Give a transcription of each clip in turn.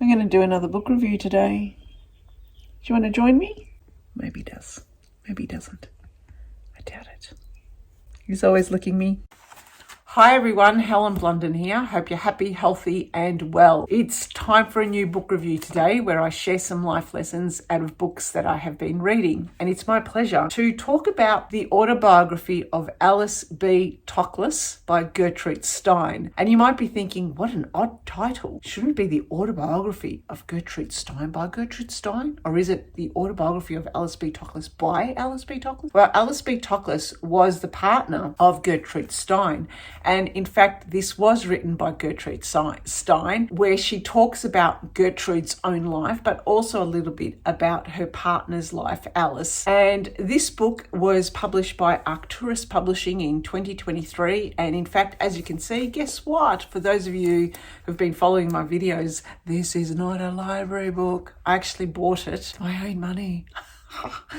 I'm going to do another book review today. Do you want to join me? Maybe he does. Maybe he doesn't. I doubt it. He's always looking me. Hi everyone, Helen Blunden here. Hope you're happy, healthy and well. It's time for a new book review today where I share some life lessons out of books that I have been reading. And it's my pleasure to talk about the autobiography of Alice B. Toklas by Gertrude Stein. And you might be thinking, what an odd title. Shouldn't it be the autobiography of Gertrude Stein by Gertrude Stein? Or is it the autobiography of Alice B. Toklas by Alice B. Toklas? Well, Alice B. Toklas was the partner of Gertrude Stein. And in fact, this was written by Gertrude Stein, where she talks about Gertrude's own life, but also a little bit about her partner's life, Alice. And this book was published by Arcturus Publishing in 2023. And in fact, as you can see, guess what? For those of you who've been following my videos, this is not a library book. I actually bought it. My own money.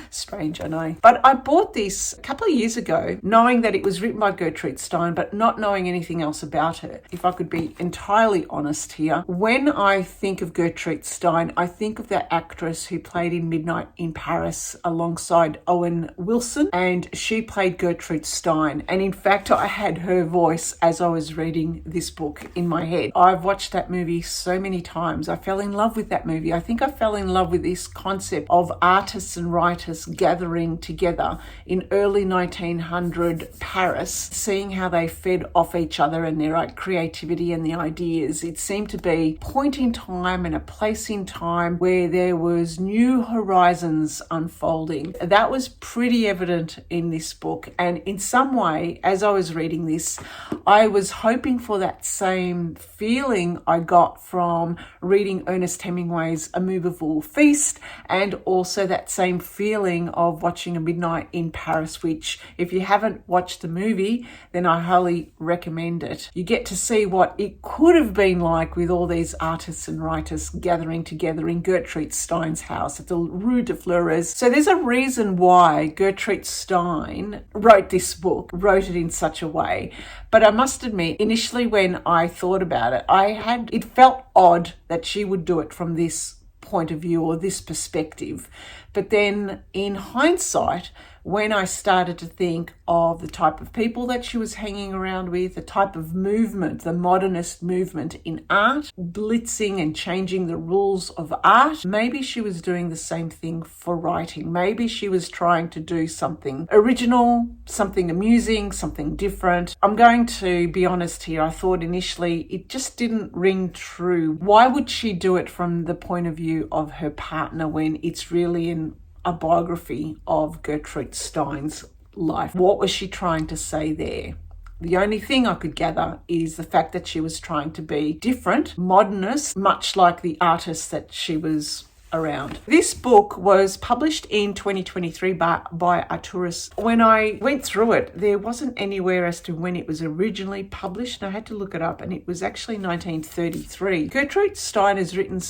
Strange, I know. But I bought this a couple of years ago, knowing that it was written by Gertrude Stein, but not knowing anything else about her. If I could be entirely honest here, when I think of Gertrude Stein, I think of that actress who played in Midnight in Paris alongside Owen Wilson, and she played Gertrude Stein. And in fact, I had her voice as I was reading this book in my head. I've watched that movie so many times. I fell in love with that movie. I think I fell in love with this concept of artists and writers gathering together in early 1900 Paris, seeing how they fed off each other and their creativity and the ideas. It seemed to be a point in time and a place in time where there was new horizons unfolding. That was pretty evident in this book. And in some way, as I was reading this, I was hoping for that same feeling I got from reading Ernest Hemingway's A Movable Feast, and also that same feeling of watching A Midnight in Paris, which if you haven't watched the movie, then I highly recommend it. You get to see what it could have been like with all these artists and writers gathering together in Gertrude Stein's house at the Rue de Fleurs. So there's a reason why Gertrude Stein wrote this book, wrote it in such a way. But I must admit, initially when I thought about it, it felt odd that she would do it from this point of view or this perspective. But then in hindsight, when I started to think of the type of people that she was hanging around with, the type of movement, the modernist movement in art, blitzing and changing the rules of art, maybe she was doing the same thing for writing. Maybe she was trying to do something original, something amusing, something different. I'm going to be honest here. I thought initially it just didn't ring true. Why would she do it from the point of view of her partner when it's really a biography of Gertrude Stein's life? What was she trying to say there? The only thing I could gather is the fact that she was trying to be different, modernist, much like the artists that she was around. This book was published in 2023 by Arcturus. When I went through it, there wasn't anywhere as to when it was originally published, and I had to look it up, and it was actually 1933. Gertrude Stein has written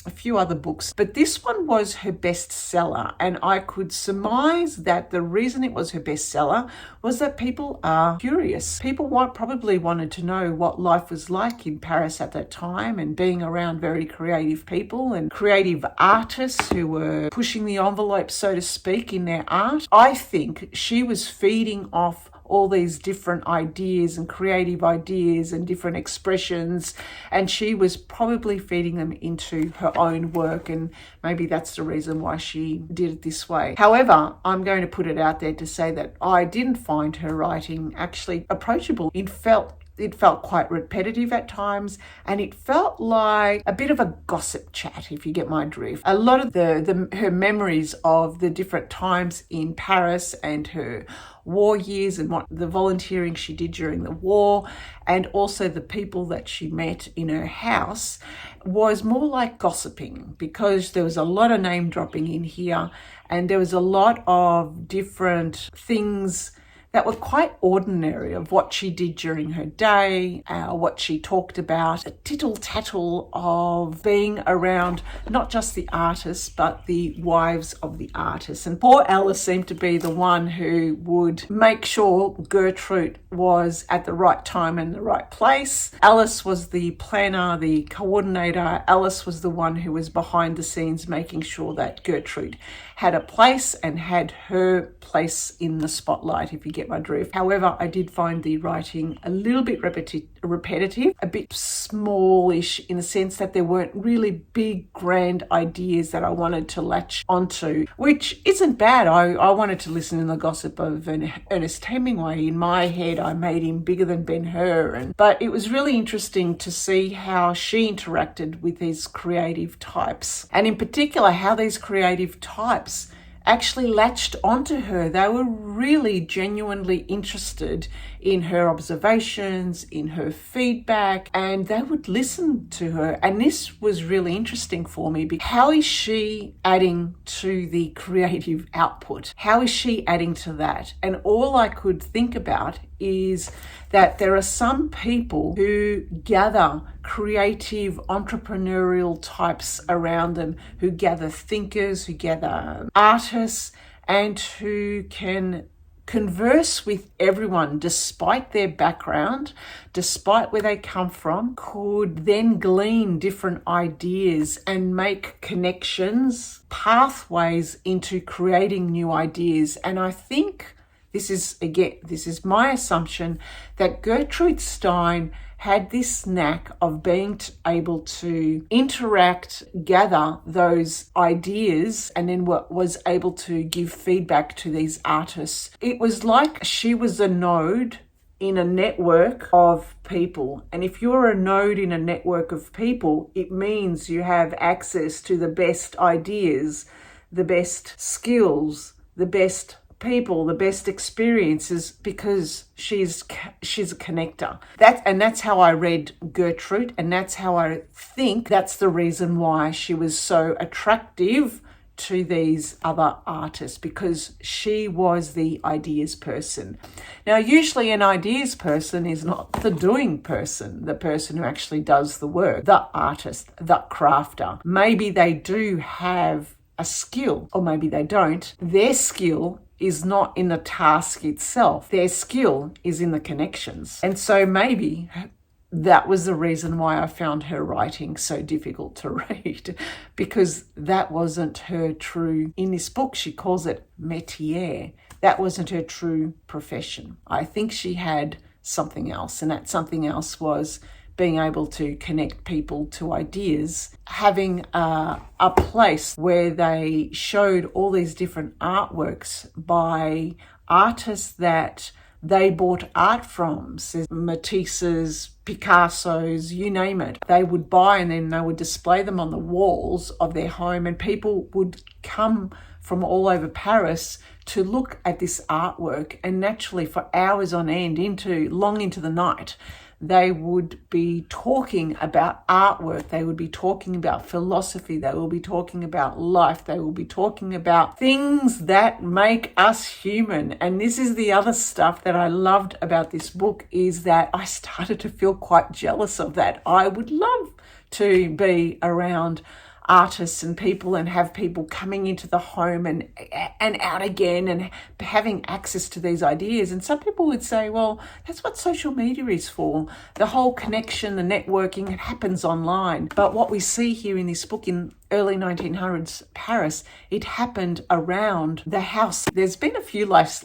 a few other books, but this one was her bestseller, and I could surmise that the reason it was her bestseller was that people are curious. People probably wanted to know what life was like in Paris at that time, and being around very creative people and creative artists who were pushing the envelope, so to speak, in their art. I think she was feeding off all these different ideas and creative ideas and different expressions, and she was probably feeding them into her own work, and maybe that's the reason why she did it this way. However, I'm going to put it out there to say that I didn't find her writing actually approachable. It felt quite repetitive at times, and it felt like a bit of a gossip chat, if you get my drift. A lot of her memories of the different times in Paris and her war years and what the volunteering she did during the war, and also the people that she met in her house, was more like gossiping, because there was a lot of name dropping in here, and there was a lot of different things that were quite ordinary, of what she did during her day, what she talked about, a tittle-tattle of being around not just the artists, but the wives of the artists. And poor Alice seemed to be the one who would make sure Gertrude was at the right time and the right place. Alice was the planner, the coordinator. Alice was the one who was behind the scenes making sure that Gertrude had a place and had her place in the spotlight, if you get my drift. However, I did find the writing a little bit repetitive, a bit smallish, in the sense that there weren't really big, grand ideas that I wanted to latch onto, which isn't bad. I wanted to listen in the gossip of Ernest Hemingway. In my head, I made him bigger than Ben-Hur. But it was really interesting to see how she interacted with these creative types, and in particular, how these creative types actually latched onto her. They were really genuinely interested in her observations, in her feedback, and they would listen to her. And this was really interesting for me, because how is she adding to the creative output? How is she adding to that? And all I could think about is that there are some people who gather creative entrepreneurial types around them, who gather thinkers, who gather artists, and who can converse with everyone despite their background, despite where they come from, could then glean different ideas and make connections, pathways into creating new ideas. And I think this is my assumption, that Gertrude Stein had this knack of being able to interact, gather those ideas, and then was able to give feedback to these artists. It was like she was a node in a network of people. And if you're a node in a network of people, it means you have access to the best ideas, the best skills, the best people, the best experiences, because she's a connector. That's how I read Gertrude, and that's how I think that's the reason why she was so attractive to these other artists, because she was the ideas person. Now, usually an ideas person is not the doing person, the person who actually does the work, the artist, the crafter. Maybe they do have a skill, or maybe they don't. Their skill is not in the task itself. Their skill is in the connections. And so maybe that was the reason why I found her writing so difficult to read, because that wasn't her true, in this book she calls it métier, that wasn't her true profession. I think she had something else, and that something else was being able to connect people to ideas, having a place where they showed all these different artworks by artists that they bought art from, so Matisse's, Picasso's, you name it. They would buy, and then they would display them on the walls of their home, and people would come from all over Paris to look at this artwork, and naturally for hours on end, long into the night, they would be talking about artwork, they would be talking about philosophy, they will be talking about life, they will be talking about things that make us human. And this is the other stuff that I loved about this book, is that I started to feel quite jealous of that. I would love to be around artists and people, and have people coming into the home and out again, and having access to these ideas. And some people would say, well, that's what social media is for. The whole connection, the networking, it happens online. But what we see here in this book, in early 1900s Paris, it happened around the house. There's been a few life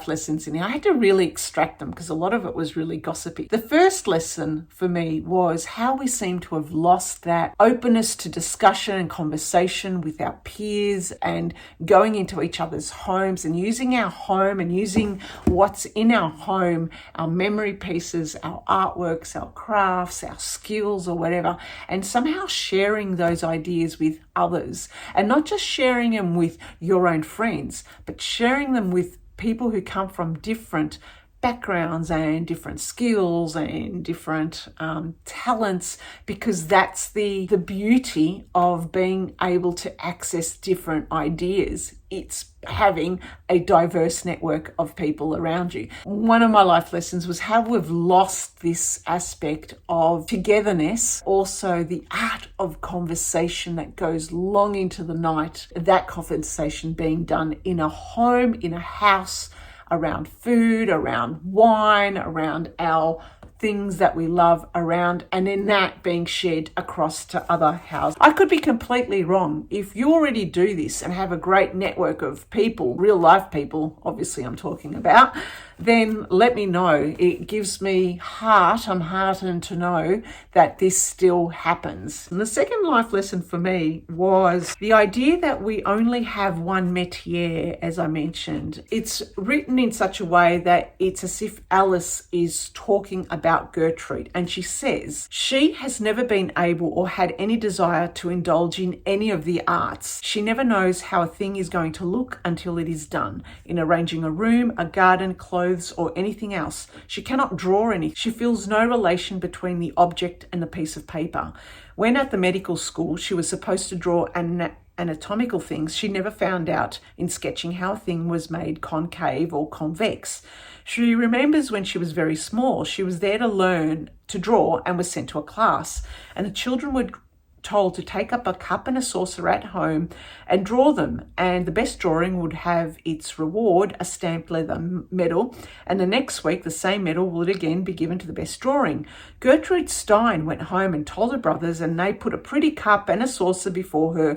lessons in here. I had to really extract them because a lot of it was really gossipy. The first lesson for me was how we seem to have lost that openness to discussion and conversation with our peers, and going into each other's homes and using our home and using what's in our home, our memory pieces, our artworks, our crafts, our skills or whatever, and somehow sharing those ideas with others, and not just sharing them with your own friends, but sharing them with people who come from different backgrounds and different skills and different talents, because that's the beauty of being able to access different ideas. It's having a diverse network of people around you. One of my life lessons was how we've lost this aspect of togetherness, also the art of conversation that goes long into the night, that conversation being done in a home, in a house, around food, around wine, around our things that we love around, and then that being shared across to other houses. I could be completely wrong. If you already do this and have a great network of people, real life people, obviously I'm talking about, then let me know. It gives me heart. I'm heartened to know that this still happens. And the second life lesson for me was the idea that we only have one métier, as I mentioned. It's written in such a way that it's as if Alice is talking about Gertrude, and she says she has never been able or had any desire to indulge in any of the arts. She never knows how a thing is going to look until it is done. In arranging a room, a garden, clothes, or anything else, she cannot draw any. She feels no relation between the object and the piece of paper. When at the medical school, she was supposed to draw anatomical things. She never found out in sketching how a thing was made concave or convex. She remembers when she was very small, she was there to learn to draw and was sent to a class, and the children were told to take up a cup and a saucer at home and draw them, and the best drawing would have its reward, a stamped leather medal, and the next week the same medal would again be given to the best drawing. Gertrude Stein went home and told her brothers, and they put a pretty cup and a saucer before her,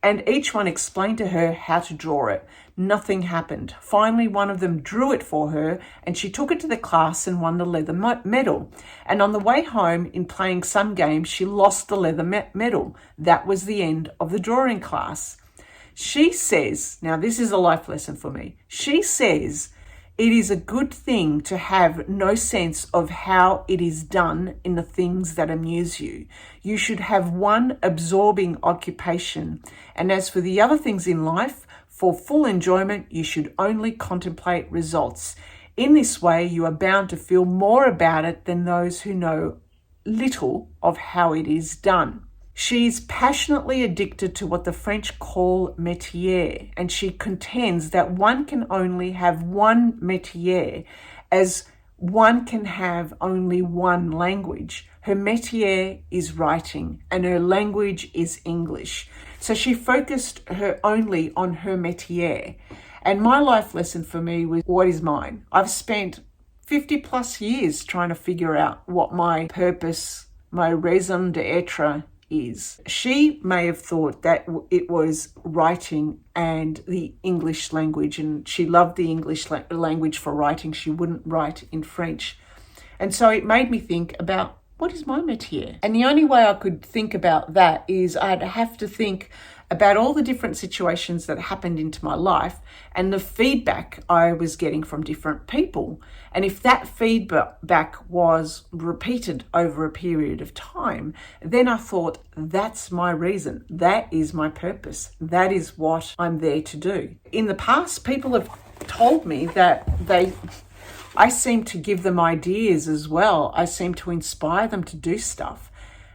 and each one explained to her how to draw it. Nothing happened. Finally, one of them drew it for her, and she took it to the class and won the leather medal. And on the way home, in playing some game, she lost the leather medal. That was the end of the drawing class. She says, now this is a life lesson for me, she says, it is a good thing to have no sense of how it is done in the things that amuse you. You should have one absorbing occupation. And as for the other things in life, for full enjoyment, you should only contemplate results. In this way, you are bound to feel more about it than those who know little of how it is done. She's passionately addicted to what the French call métier, and she contends that one can only have one métier, as one can have only one language. Her métier is writing, and her language is English. So she focused her only on her métier. And my life lesson for me was, what is mine? I've spent 50 plus years trying to figure out what my purpose, my raison d'etre is. She may have thought that it was writing and the English language, and she loved the English language for writing. She wouldn't write in French. And so it made me think about, what is my métier? And the only way I could think about that is I'd have to think about all the different situations that happened into my life and the feedback I was getting from different people. And if that feedback was repeated over a period of time, then I thought, that's my reason. That is my purpose. That is what I'm there to do. In the past, people have told me that I seem to give them ideas as well. I seem to inspire them to do stuff.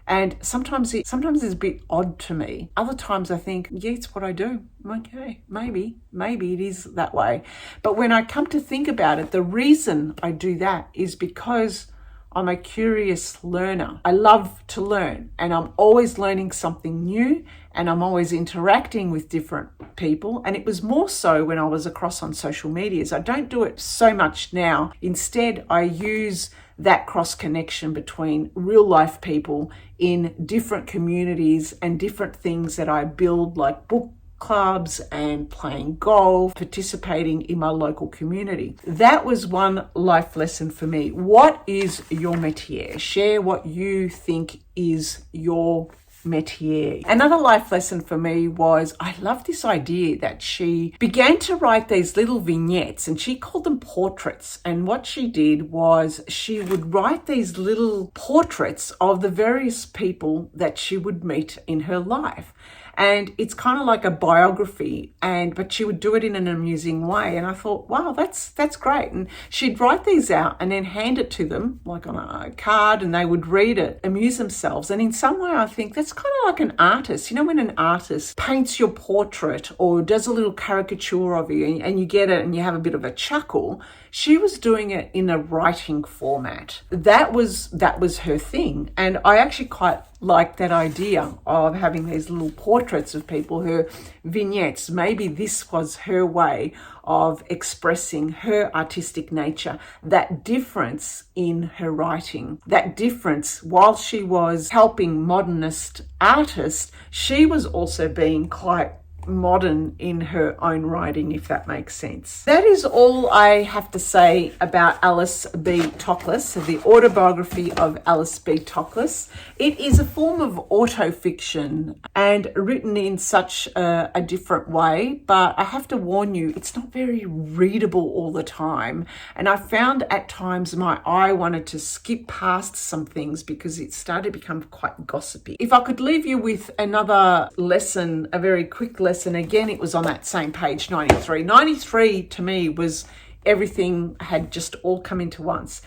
And sometimes it's a bit odd to me. Other times I think, yeah, it's what I do. Okay, maybe it is that way. But when I come to think about it, the reason I do that is because I'm a curious learner. I love to learn, and I'm always learning something new, and I'm always interacting with different people. And it was more so when I was across on social medias. I don't do it so much now. Instead, I use that cross connection between real life people in different communities and different things that I build, like book clubs and playing golf, participating in my local community. That was one life lesson for me. What is your métier? Share what you think is your métier. Another life lesson for me was I love this idea that she began to write these little vignettes, and she called them portraits. And what she did was she would write these little portraits of the various people that she would meet in her life. And it's kind of like a biography, but she would do it in an amusing way. And I thought, wow, that's great. And she'd write these out and then hand it to them like on a card, and they would read it, amuse themselves. And in some way, I think that's kind of like an artist. You know, when an artist paints your portrait or does a little caricature of you, and you get it and you have a bit of a chuckle. She was doing it in a writing format. That was her thing. And I actually quite like that idea of having these little portraits of people, her vignettes. Maybe this was her way of expressing her artistic nature, that difference in her writing, that difference while she was helping modernist artists, she was also being quite modern in her own writing, if that makes sense. That is all I have to say about Alice B. Toklas, the autobiography of Alice B. Toklas. It is a form of autofiction and written in such a different way, but I have to warn you, it's not very readable all the time. And I found at times my eye wanted to skip past some things because it started to become quite gossipy. If I could leave you with another lesson, a very quick lesson, again, it was on that same page, 93. 93 to me was everything had just all come into once.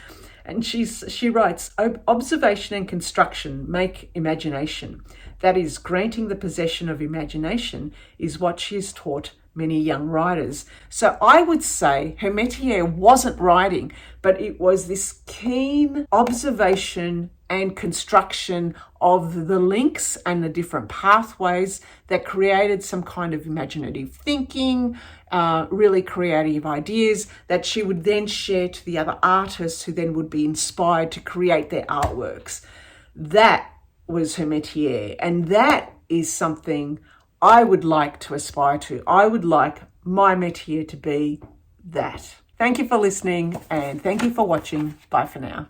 And she writes, observation and construction make imagination. That is, granting the possession of imagination is what she has taught many young writers. So I would say her métier wasn't writing, but it was this keen observation and construction of the links and the different pathways that created some kind of imaginative thinking, really creative ideas that she would then share to the other artists who then would be inspired to create their artworks. That was her métier, and that is something I would like to aspire to. I would like my métier to be that. Thank you for listening, and thank you for watching. Bye for now.